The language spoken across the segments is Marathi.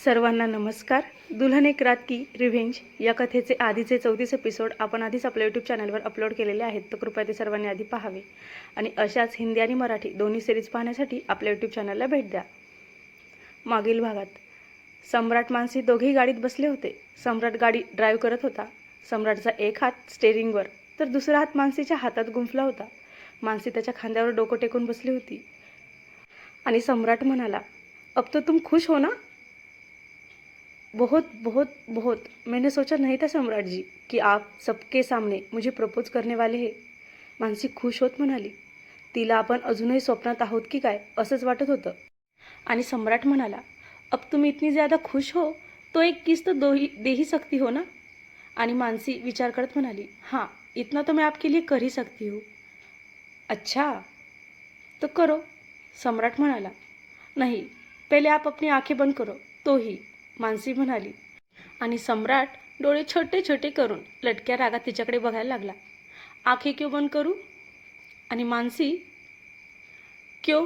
सर्वांना नमस्कार. दुल्हन एक रात की रिव्हेंज या कथेचे आधीचे 34 एपिसोड आपण आधीच आपल्या यूट्यूब चॅनलवर अपलोड केलेले आहेत, तर कृपया ते सर्वांनी आधी पाहावे आणि अशाच हिंदी आणि मराठी दोन्ही सिरीज पाहण्यासाठी आपल्या यूट्यूब चॅनलला भेट द्या. मागील भागात सम्राट मानसी दोघेही गाडीत बसले होते. सम्राट गाडी ड्राईव्ह करत होता. सम्राटचा एक हात स्टेअरिंगवर तर दुसरा हात मानसीच्या हातात गुंफला होता. मानसी त्याच्या खांद्यावर डोकं टेकून बसली होती आणि सम्राट म्हणाला, अब तो तुम खुश हो ना? बहुत बहुत बहुत. मैंने सोचा नहीं था सम्राट जी कि आप सबके सामने मुझे प्रपोज करने वाले हैं. मानसी खुश होत म्हणाली. तिला आपण अजूनही स्वप्नात आहोत की काय असंच वाटत होतं. आणि सम्राट म्हणाला, अब तुम इतनी ज़्यादा खुश हो तो एक किस तो दे ही सकती हो ना? आणि मानसी विचार करत म्हणाली, हाँ इतना तो मैं आपके लिए कर ही सकती हूँ. अच्छा तो करो. सम्राट म्हणाला. नहीं पहले आप अपनी आंखें बंद करो. तोही मानसी म्हणाली. आणि सम्राट डोळे छोटे छोटे करून लटक्या रागात तिच्याकडे बघायला लागला. आंखें क्यों बंद करू? आणि मानसी, क्यों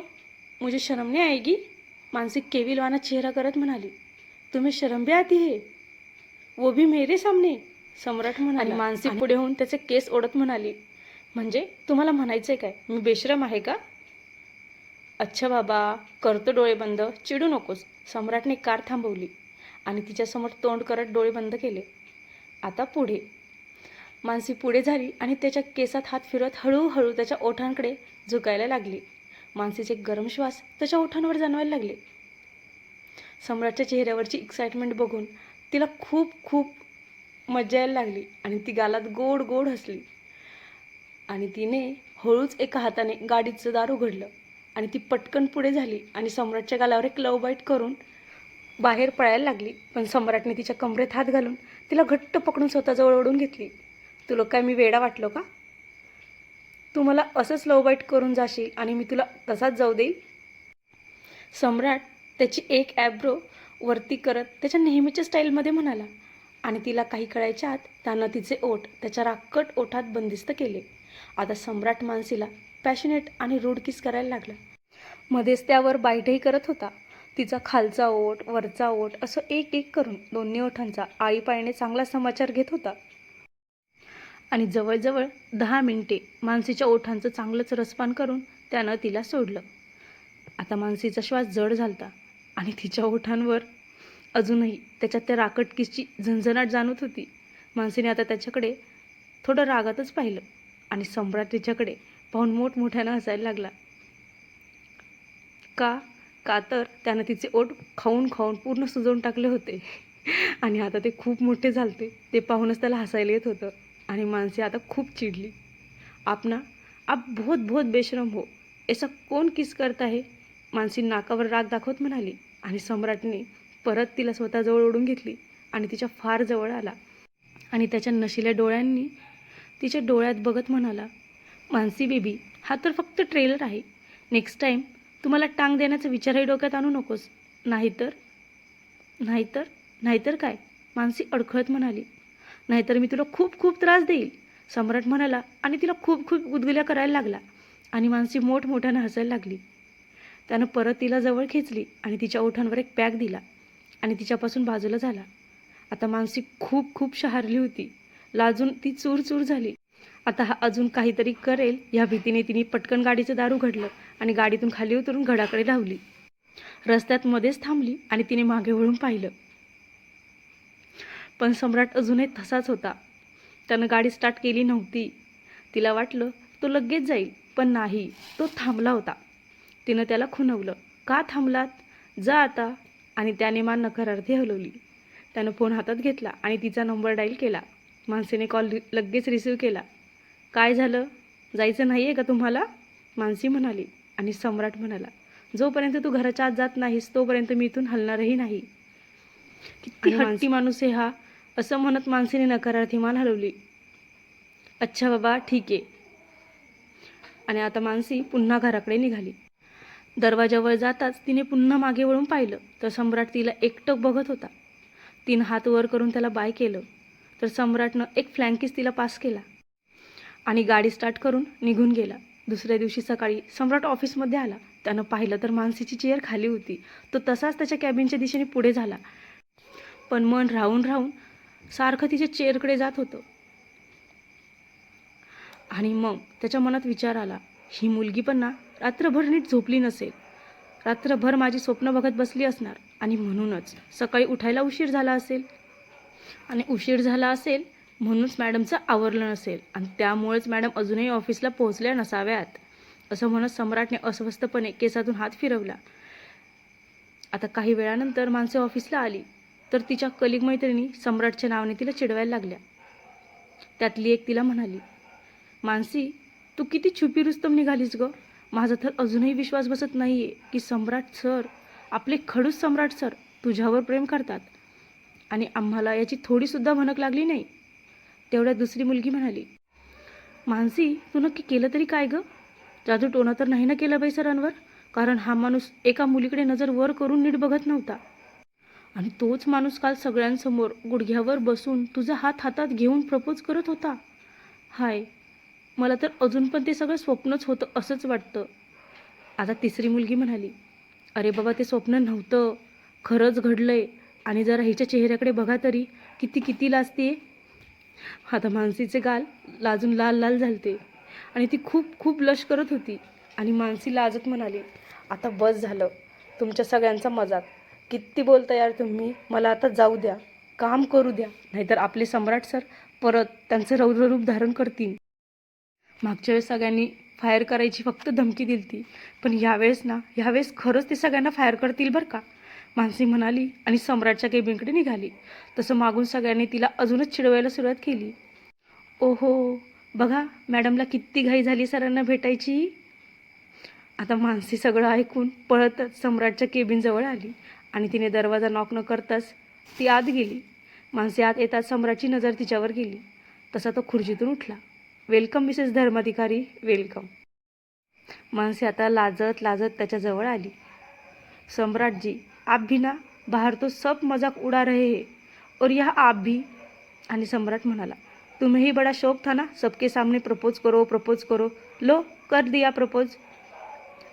मुझे शर्म नहीं आएगी? मानसी केविलवाना चेहरा करत म्हणाली. तुम्हें शर्म भी आती है, वो भी मेरे सामने? सम्राट म्हणाला. आणि मानसी पुढे होऊन त्याचे केस ओढत म्हणाली, म्हणजे तुम्हाला म्हणायचंय काय मी बेशरम आहे का? अच्छा बाबा, करतो डोळे बंद, चिडू नकोस. सम्राटने कार थांबवली आणि तिच्यासमोर तोंड करत डोळे बंद केले. आता पुढे. मानसी पुढे झाली आणि त्याच्या केसात हात फिरवत हळूहळू त्याच्या ओठांकडे झुकायला लागली. मानसीचे गरम श्वास त्याच्या ओठांवर जाणवायला लागले. सम्राटच्या चेहऱ्यावरची एक्साइटमेंट बघून तिला खूप खूप मजा यायला लागली आणि ती गालात गोड गोड हसली. आणि तिने हळूच एका हाताने गाडीचं दार उघडलं आणि ती पटकन पुढे झाली आणि सम्राटच्या गालावर एक लव बाईट करून बाहेर पळायला लागली. पण सम्राटने तिच्या कमरेत हात घालून तिला घट्ट पकडून स्वतःजवळ ओढून घेतली. तुला काय मी वेडा वाटलो का? तू मला असंच लव बाईट करून जाशील आणि मी तुला तसाच जाऊ देईल? सम्राट त्याची एक ॲब्रो वरती करत त्याच्या नेहमीच्या स्टाईलमध्ये म्हणाला. आणि तिला काही कळायच्या आत त्यानं तिचे ओठ त्याच्या राकट ओठात बंदिस्त केले. आता सम्राट मानसीला पॅशनेट आणि रूड किस करायला लागला. मध्येच त्यावर बाईटही करत होता. तिचा खालचा ओठ वरचा ओठ असं एक एक करून दोन्ही ओठांचा आळीपाळीने चांगला समाचार घेत होता. आणि जवळजवळ 10 मिनिटे मानसीच्या ओठांचं चांगलंच रसपान करून त्यानं तिला सोडलं. आता मानसीचा श्वास जड झालता आणि तिच्या ओठांवर अजूनही त्याच्यात त्या राकट किसची झणझणाट जाणवत होती. मानसीने आता त्याच्याकडे थोडं रागातच पाहिलं आणि सम्राट तिच्याकडे पाहून मोठमोठ्यानं हसायला लागला. का तर त्यानं तिचे ओठ खाऊन खाऊन पूर्ण सुजवून टाकले होते आणि आता ते खूप मोठे झालते. ते पाहूनच त्याला हसायला येत होतं. आणि मानसी आता खूप चिडली. आप बहुत बहुत बेशरम हो, ऐसा कौन किस करता है? मानसी नाकावर राग दाखवत म्हणाली. आणि सम्राटने परत तिला स्वतःजवळ ओढून घेतली आणि तिच्या फार जवळ आला आणि त्याच्या नशिल्या डोळ्यांनी तिच्या डोळ्यात बघत म्हणाला, मानसी बेबी, हा तर फक्त ट्रेलर आहे. नेक्स्ट टाईम तुम्हाला टांग देण्याचा विचारही डोक्यात आणू नकोस. नाहीतर काय? मानसी अडखळत म्हणाली. नाहीतर मी तुला खूप खूप त्रास देईल, सम्राट म्हणाला आणि तिला खूप खूप गुदगुल्या करायला लागला. आणि मानसी मोठमोठ्यानं हसायला लागली. त्यानं परत तिला जवळ खेचली आणि तिच्या ओठांवर एक पॅक दिला आणि तिच्यापासून बाजूला झाला. आता मानसी खूप खूप शहारली होती. लाजून ती चूर झाली. आता हा अजून काहीतरी करेल या भीतीने तिने पटकन गाडीचं दार उघडलं आणि गाडीतून खाली उतरून घडाकडे धावली. रस्त्यात मध्येच थांबली आणि तिने मागे वळून पाहिलं. पण सम्राट अजूनही तसाच होता. त्यानं गाडी स्टार्ट केली नव्हती. तिला वाटलं तो लगेच जाईल, पण नाही, तो थांबला होता. तिनं त्याला खुणवलं, का थांबलात? जा आता. आणि त्याने मान नकारार्थी हलवली. त्यानं फोन हातात घेतला आणि तिचा नंबर डायल केला. मानसीने कॉल लगेच रिसीव्ह केला. काय झालं? जायचं नाही आहे का तुम्हाला? मानसी म्हणाली. आणि सम्राट म्हणाला, जोपर्यंत तू घराच्या आत जात नाहीस तोपर्यंत मी इथून हलणारही नाही. किती हट्टी माणूस आहे हा, असं म्हणत मानसीने नकारार्थी मान हलवली. अच्छा बाबा ठीक आहे. आणि आता मानसी पुन्हा घराकडे निघाली. दरवाजावर जाताच तिने पुन्हा मागे वळून पाहिलं तर सम्राट तिला एकटक बघत होता. तिनं हात वर करून त्याला बाय केलं तर सम्राटनं एक फ्लँकिस तिला पास केला आणि गाडी स्टार्ट करून निघून गेला. दुसऱ्या दिवशी सकाळी सम्राट ऑफिसमध्ये आला. त्यानं पाहिलं तर मानसीची चेअर खाली होती. तो तसाच त्याच्या कॅबिनच्या दिशेने पुढे झाला. पण मन राहून राहून सारखं तिच्या चेअरकडे जात होतं. आणि मग त्याच्या मनात विचार आला, ही मुलगी पण ना रात्रभर नीट झोपली नसेल, रात्रभर माझी स्वप्न बघत बसली असणार आणि म्हणूनच सकाळी उठायला उशीर झाला असेल. आणि उशीर झाला असेल म्हणूनच मॅडमचं आवरलं नसेल आणि त्यामुळेच मॅडम अजूनही ऑफिसला पोहोचल्या नसाव्यात, असं म्हणत सम्राटने अस्वस्थपणे केसातून हात फिरवला. आता काही वेळानंतर माणसे ऑफिसला आली तर तिच्या कलिग मैत्रिणी सम्राटच्या नावाने तिला चिडवायला लागल्या. त्यातली एक तिला म्हणाली, मानसी, तू किती छुपी रुस्तम निघालीस गं. माझा तर अजूनही विश्वास बसत नाही आहे की सम्राट सर, आपले खडूस सम्राट सर तुझ्यावर प्रेम करतात आणि आम्हाला याची थोडीसुद्धा भनक लागली नाही. तेवढ्यात दुसरी मुलगी म्हणाली, मानसी, तू नक्की केलं तरी काय गं? जादू टोना तर नाही ना केलं बाई सरांवर? कारण हा माणूस एका मुलीकडे नजर वर करून नीट बघत नव्हता आणि तोच माणूस काल सगळ्यांसमोर गुडघ्यावर बसून तुझा हात हातात घेऊन प्रपोज करत होता. हाय, मला तर अजून पण ते सगळं स्वप्नच होतं असंच वाटतं. आता तिसरी मुलगी म्हणाली, अरे बाबा, ते स्वप्न नव्हतं, खरंच घडलंय आणि जरा हिच्या चेहऱ्याकडे बघा तरी, किती किती लाजते. आता मानसीचे गाल लाजून लाल लाल झालते आणि ती खूप खूप ब्लश करत होती आणि मानसी लाजत म्हणाली, आता बस झालं तुमच्या सगळ्यांचा मजाक. किती बोलता यार तुम्ही, मला आता जाऊ द्या, काम करू द्या, नाहीतर आपले सम्राट सर परत त्यांचं रौद्र रूप धारण करतील. मागच्या वेळेस सगळ्यांनी फायर करायची फक्त धमकी दिली, पण ह्यावेळेस खरंच ते सगळ्यांना फायर करतील बरं का, मानसी म्हणाली आणि सम्राटच्या केबिनकडे निघाली. तसं मागून सगळ्यांनी तिला अजूनच चिडवायला सुरुवात केली. ओहो, बघा मॅडमला किती घाई झाली सरांना भेटायची. आता मानसी सगळं ऐकून पळतच सम्राटच्या केबिनजवळ आली आणि तिने दरवाजा नॉक न करताच ती आत गेली. मानसी आत येताच सम्राटची नजर तिच्यावर गेली. तसा तो खुर्चीतून उठला. Welcome Mrs Dharmadhikari, welcome. Mansi आता लाजत लाजत त्याच्याजवळ आली. सम्राट जी, आप भी ना बाहर तो सब मजाक उड़ा रहे हैं और यहाँ आप भी. आणि सम्राट म्हणाला, तुम्हें बड़ा शौक था ना सबके सामने प्रपोज करो, लो कर दिया प्रपोज.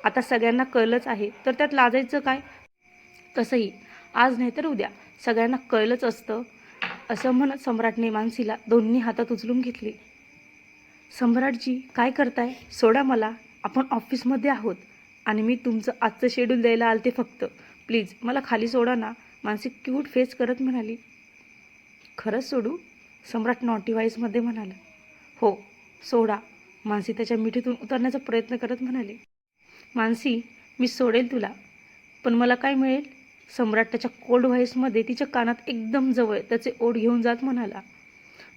आता सगळ्यांना कळलंच आहे तर त्यात लाजायचं काय? तसंही आज नाही तर उद्या सगळ्यांना कळलंच असतं. असं म्हणत सम्राटने मानसीला दोन्ही हातात उचलून घेतली. सम्राटजी, काय करताय? सोडा मला, आपण ऑफिसमध्ये आहोत आणि मी तुमचं आजचं शेड्यूल द्यायला आलते फक्त. प्लीज मला खाली सोडा ना, मानसी क्यूट फेस करत म्हणाली. खरंच सोडू? सम्राट नॉटी व्हॉईसमध्ये म्हणाला. हो, सोडा, मानसी त्याच्या मिठीतून उतरण्याचा प्रयत्न करत म्हणाली. मानसी, मी सोडेल तुला, पण मला काय मिळेल? सम्राट त्याच्या कोल्ड व्हॉईसमध्ये तिच्या कानात एकदम जवळ त्याचे ओठ घेऊन जात म्हणाला.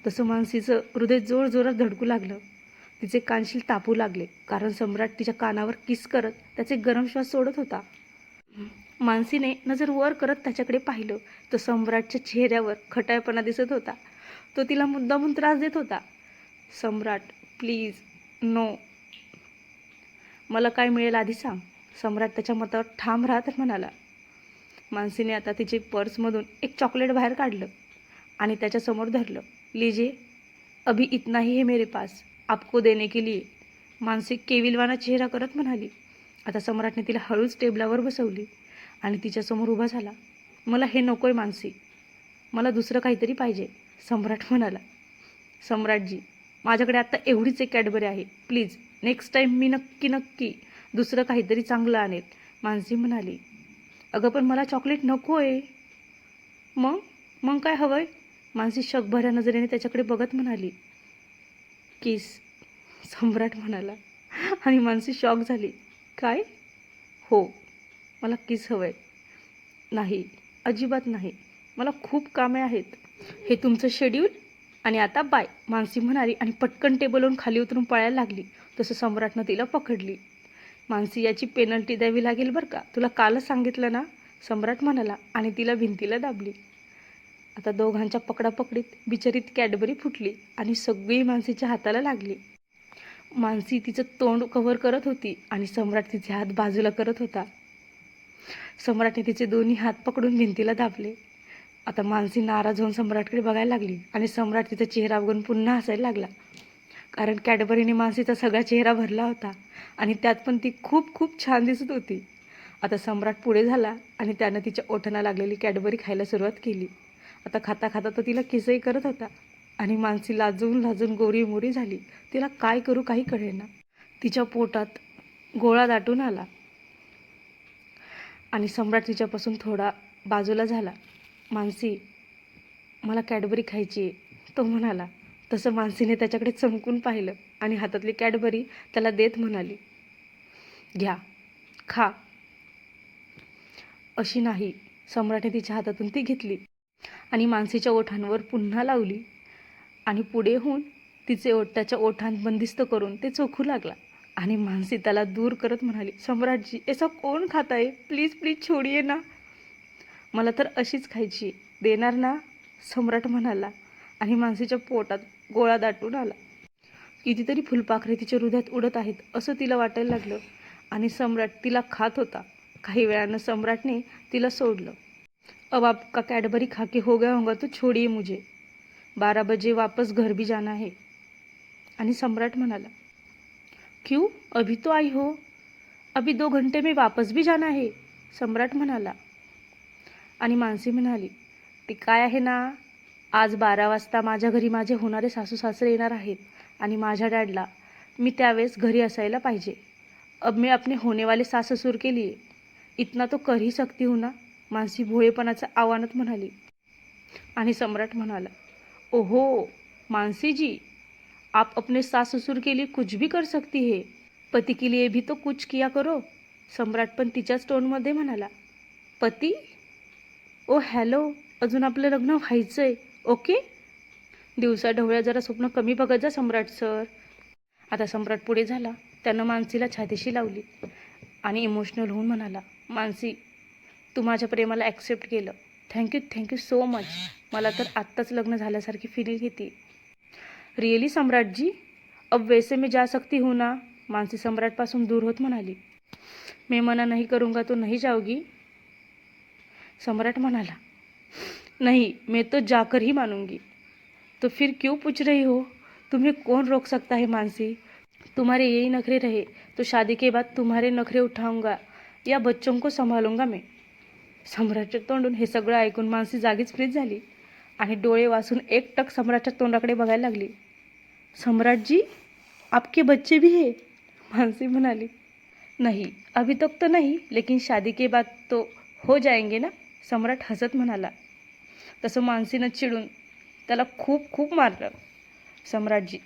तसं मानसीचं हृदय जोरजोरात धडकू लागलं. तिचे कानशील तापू लागले कारण सम्राट तिच्या कानावर किस करत त्याचे गरम श्वास सोडत होता. मानसीने नजर वर करत त्याच्याकडे पाहिलं तर सम्राटच्या चेहऱ्यावर खटायपणा दिसत होता. तो तिला मुद्दामून त्रास देत होता. सम्राट, प्लीज, नो. मला काय मिळेल आधी सांग, सम्राट त्याच्या मतावर ठाम राहत म्हणाला. मानसीने आता तिचे पर्समधून एक चॉकलेट बाहेर काढलं आणि त्याच्यासमोर धरलं. लीजिए, अभी इतना ही है मेरे पास, आपको देने के लिए. मानसी केविलवाना चेहरा करत म्हणाली. आता सम्राटने तिला हळूच टेबलावर बसवली आणि तिच्यासमोर उभा झाला. मला हे नकोय मानसी, मला दुसरं काहीतरी पाहिजे, सम्राट म्हणाला. सम्राटजी, माझ्याकडे आत्ता एवढीच एक कॅडबरी आहे, प्लीज नेक्स्ट टाईम मी नक्की दुसरं काहीतरी चांगलं आणेल, मानसी म्हणाली. अगं पण मला चॉकलेट नको आहे. मग काय हवंय? मानसी शकभऱ्या नजरेने त्याच्याकडे बघत म्हणाली. किस, सम्राट म्हणाला आणि मानसी शॉक झाली. काय? हो, मला किस हवंय. नाही, अजिबात नाही, मला खूप कामे आहेत. हे तुमचं शेड्यूल आणि आता बाय, मानसी म्हणाली आणि पटकन टेबलवरून खाली उतरून पळायला लागली. तसं सम्राटनं तिला पकडली. मानसी, याची पेनल्टी द्यावी लागेल बरं का, तुला कालच सांगितलं ना, सम्राट म्हणाला आणि तिला भिंतीला दाबली. आता दोघांच्या पकडापकडीत बिचारीत कॅडबरी फुटली आणि सगळी मानसीच्या हाताला लागली. मानसी तिचं तोंड कव्हर करत होती आणि सम्राट तिचे हात बाजूला करत होता. सम्राटने तिचे दोन्ही हात पकडून भिंतीला दाबले. आता मानसी नाराज होऊन सम्राटकडे बघायला लागली आणि सम्राट तिचा चेहरा बघून पुन्हा हसायला लागला. कारण कॅडबरीने मानसीचा सगळा चेहरा भरला होता आणि त्यात पण ती खूप खूप छान दिसत होती. आता सम्राट पुढे झाला आणि त्यानं तिच्या ओठांना लागलेली कॅडबरी खायला सुरुवात केली. आता खाता खाता तर तिला किसही करत होता आणि मानसी लाजून लाजून गोरी मोरी झाली. तिला काय करू काही कळेना. तिच्या पोटात गोळा दाटून आला आणि सम्राट तिच्यापासून थोडा बाजूला झाला. मानसी, मला कॅडबरी खायची आहे, तो म्हणाला. तसं मानसीने त्याच्याकडे चमकून पाहिलं आणि हातातली कॅडबरी त्याला देत म्हणाली, घ्या, खा. अशी नाही, सम्राटने तिच्या हातातून ती घेतली आणि मानसीच्या ओठांवर पुन्हा लावली आणि पुढे होऊन तिचे ओठ त्याच्या ओठांत बंदिस्त करून ते चोखू लागला आणि मानसी त्याला दूर करत म्हणाली, सम्राटजी, ऐसा कोण खाता है? प्लीज प्लीज छोडिये ना. मला तर अशीच खायची, देणार ना? सम्राट म्हणाला आणि मानसीच्या पोटात गोळा दाटून आला. कितीतरी फुलपाखरे तिच्या हृदयात उडत आहेत असं तिला वाटायला लागलं आणि सम्राट तिला खात होता. काही वेळानं सम्राटने तिला सोडलं. अब आपका कैडबरी खा के हो गया होगा तो छोड़िए मुझे, 12 बजे वापस घर भी जाना है. आणि सम्राट म्हणाला, क्यों, अभी तो आई हो, अभी 2 घंटे में वापस भी जाना है. सम्राट म्हणाला आणि मानसी म्हणाली, ती काय आहे ना, आज 12 वाजता माझ्या घरी माझे होणारे सासू सासरे येणार आहेत आणि माझ्या डॅडला मी त्यावेळेस घरी असायला पाहिजे. अब मैं अपने होने वाले सास ससुर के लिए इतना तो कर ही सकती हूँ ना. मानसी भोळेपणाच्या आव्हानात म्हणाली आणि सम्राट म्हणाला, ओहो मानसी जी, आप अपने सास ससुर के लिए कुछ भी कर सकती है, पति के लिए भी तो कुछ किया करो. सम्राट पण तिच्याच टोनमध्ये म्हणाला, पती? ओ हॅलो, अजून आपलं लग्न व्हायचंय, ओके. दिवसा ढवळ्या जरा स्वप्न कमी बघत जा सम्राट सर. आता सम्राट पुढे झाला. त्यानं मानसीला छातीशी लावली आणि इमोशनल होऊन म्हणाला, मानसी, तू माझ्या प्रेमाला ॲक्सेप्ट केलं, थँक्यू सो मच. मला तर आत्ताच लग्न झाल्यासारखी फिलिंग येते. रिअली सम्राट जी, अब वैसे मैं जा सकती हूँ ना. मानसी सम्राटपासून दूर होत म्हणाली, मैं मना नहीं करूँगा तो नहीं जाओगी. सम्राट म्हणाला, नहीं, मैं तो जाकर ही मानूंगी. तो फिर क्यों पूछ रही हो? तुम्हें कौन रोक सकता है मानसी? तुम्हारे यही नखरे रहे तो शादी के बाद तुम्हारे नखरे उठाऊंगा या बच्चों को संभालूंगा मैं. सम्राटच्या तोंडून हे सगळं ऐकून मानसी जागीच फ्रीज झाली आणि डोळे वासून एकटक सम्राटच्या तोंडाकडे बघायला लागली. सम्राट जी, आपके बच्चे भी है? मानसी म्हणाली, नहीं, अभी तक तो नहीं, लेकिन शादी के बाद तो हो जाएंगे ना. सम्राट हसत म्हणाला. तसं मानसीनं चिडून त्याला खूप खूप मारलं. सम्राटजी,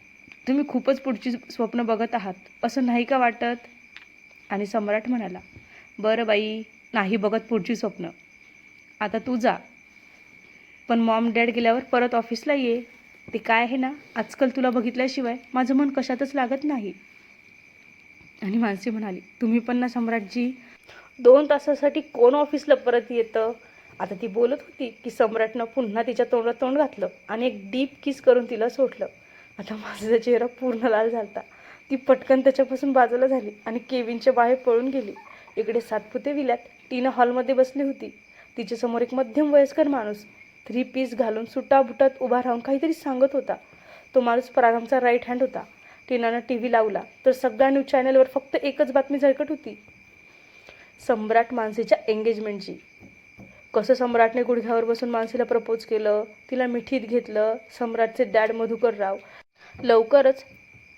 तुम्ही खूपच पुढची स्वप्न बघत आहात असं नाही का वाटत? आणि सम्राट म्हणाला, बरं बाई, नाही बघत पुढची स्वप्न. आता तू जा, पण मॉम डॅड गेल्यावर परत ऑफिसला ये. ते काय आहे ना, आजकाल तुला बघितल्याशिवाय माझं मन कशातच लागत नाही. आणि मानसी म्हणाली, तुम्ही पण ना सम्राटजी, 2 तासासाठी कोण ऑफिसला परत येतं. आता ती बोलत होती की सम्राटनं पुन्हा तिच्या तोंडात तोंड घातलं आणि एक डीप किस करून तिला सोडलं. आता माझा चेहरा पूर्ण लाल झालता. ती पटकन त्याच्यापासून बाजूला झाली आणि केविनच्या बाहेर पळून गेली. इकडे सातपुते विल्यात टीना हॉलमध्ये बसली होती. तिच्यासमोर एक मध्यम वयस्कर माणूस 3 पीस घालून सुटाबुटात उभा राहून काहीतरी सांगत होता. तो माणूस प्रारंभचा राईट हँड होता. टीनानं टीव्ही लावला तर सगळ्या न्यूज चॅनलवर फक्त एकच बातमी झळकत होती, सम्राट मानसीच्या एंगेजमेंटची. कसं सम्राटने गुडघ्यावर बसून मानसीला प्रपोज केलं, तिला मिठीत घेतलं. सम्राटचे डॅड मधुकरराव लवकरच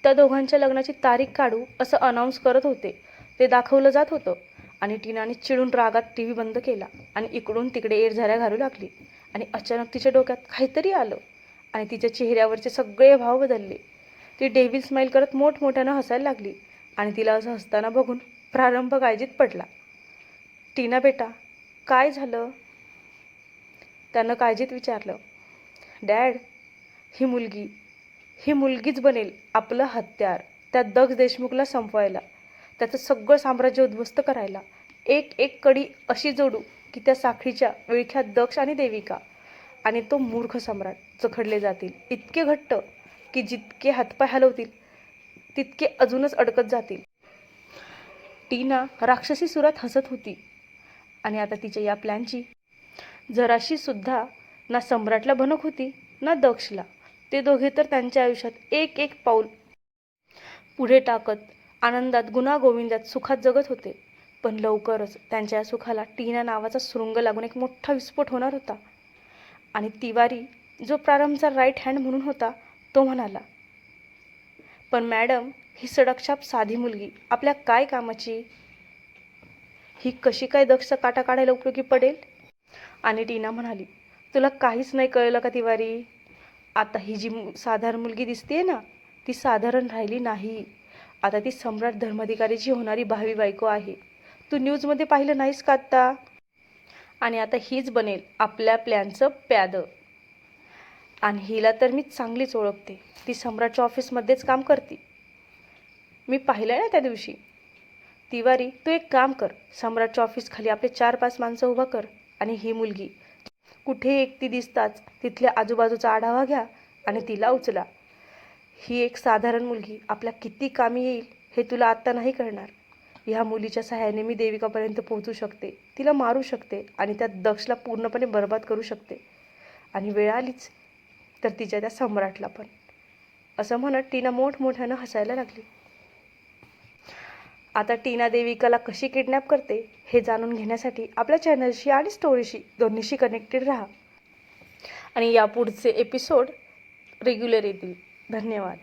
त्या दोघांच्या लग्नाची तारीख काढू असं अनाऊन्स करत होते. ते दाखवलं जात होतं आणि टीनाने चिडून रागात टीव्ही बंद केला आणि इकडून तिकडे येरझाऱ्या घालू लागली. आणि अचानक तिच्या डोक्यात काहीतरी आलं आणि तिच्या चेहऱ्यावरचे सगळे भाव बदलले. ती डेव्हिल स्माईल करत मोठमोठ्यानं हसायला लागली आणि तिला असं हसताना बघून प्रारंभ काळजीत पडला. टीना बेटा, काय झालं? त्यानं काळजीत विचारलं. डॅड, ही मुलगीच बनेल आपलं हत्यार. त्या दक्ष देशमुखला संपवायला, त्याचं सगळं साम्राज्य उद्ध्वस्त करायला. एक कडी अशी जोडू की त्या साखळीच्या विळख्यात दक्ष आणि देविका आणि तो मूर्ख सम्राट जखडले जातील, इतके घट्ट की जितके हातपाय हलवतील तितके अजूनच अडकत जातील. टीना राक्षसी सुरात हसत होती आणि आता तिच्या या प्लॅनची जराशी सुद्धा ना सम्राटला भनक होती ना दक्षला. ते दोघे तर त्यांच्या आयुष्यात एक पाऊल पुढे टाकत आनंदात, गुणागोविंदात, सुखात जगत होते. पण लवकरच त्यांच्या या सुखाला टीना नावाचा सुरुंग लागून एक मोठा विस्फोट होणार होता आणि तिवारी जो प्रारंभचा राईट हँड म्हणून होता तो म्हणाला, पण मॅडम, ही सडकछाप साधी मुलगी आपल्या काय कामाची? ही कशी काय दक्ष काटा काढायला उपयोगी पडेल? आणि टीना म्हणाली, तुला काहीच नाही कळलं का तिवारी? आता ही जी साधारण मुलगी दिसतेय ना, ती साधारण राहिली नाही. आता ती सम्राट धर्माधिकारीची होणारी भावी बायको आहे. तू न्यूजमध्ये पाहिलं नाहीस का आत्ता? आणि आता हीच बनेल आपल्या प्लॅनचं प्यादं. आणि हिला तर मी चांगलीच ओळखते. ती सम्राटच्या ऑफिसमध्येच काम करते. मी पाहिलं ना त्या दिवशी. तिवारी, तू एक काम कर, सम्राटच्या ऑफिस खाली आपले 4-5 माणसं उभा कर आणि ही मुलगी कुठे एकटी दिसताच तिथल्या आजूबाजूचा आढावा घ्या आणि तिला उचला. ही एक साधारण मुलगी आपल्या किती कामी येईल हे तुला आत्ता नाही कळणार. ह्या मुलीच्या सहाय्याने मी देविकापर्यंत पोहोचू शकते, तिला मारू शकते आणि त्या दक्षला पूर्णपणे बर्बाद करू शकते. आणि वेळ आलीच तर तिच्या त्या सम्राटला पण. असं म्हणत टीना मोठमोठ्यानं हसायला लागली. आता टीना देविकाला कशी किडनॅप करते हे जाणून घेण्यासाठी आपल्या चॅनलशी आणि स्टोरीशी दोन्हीशी कनेक्टेड राहा. आणि यापुढचे एपिसोड रेग्युलर येतील. धन्यवाद.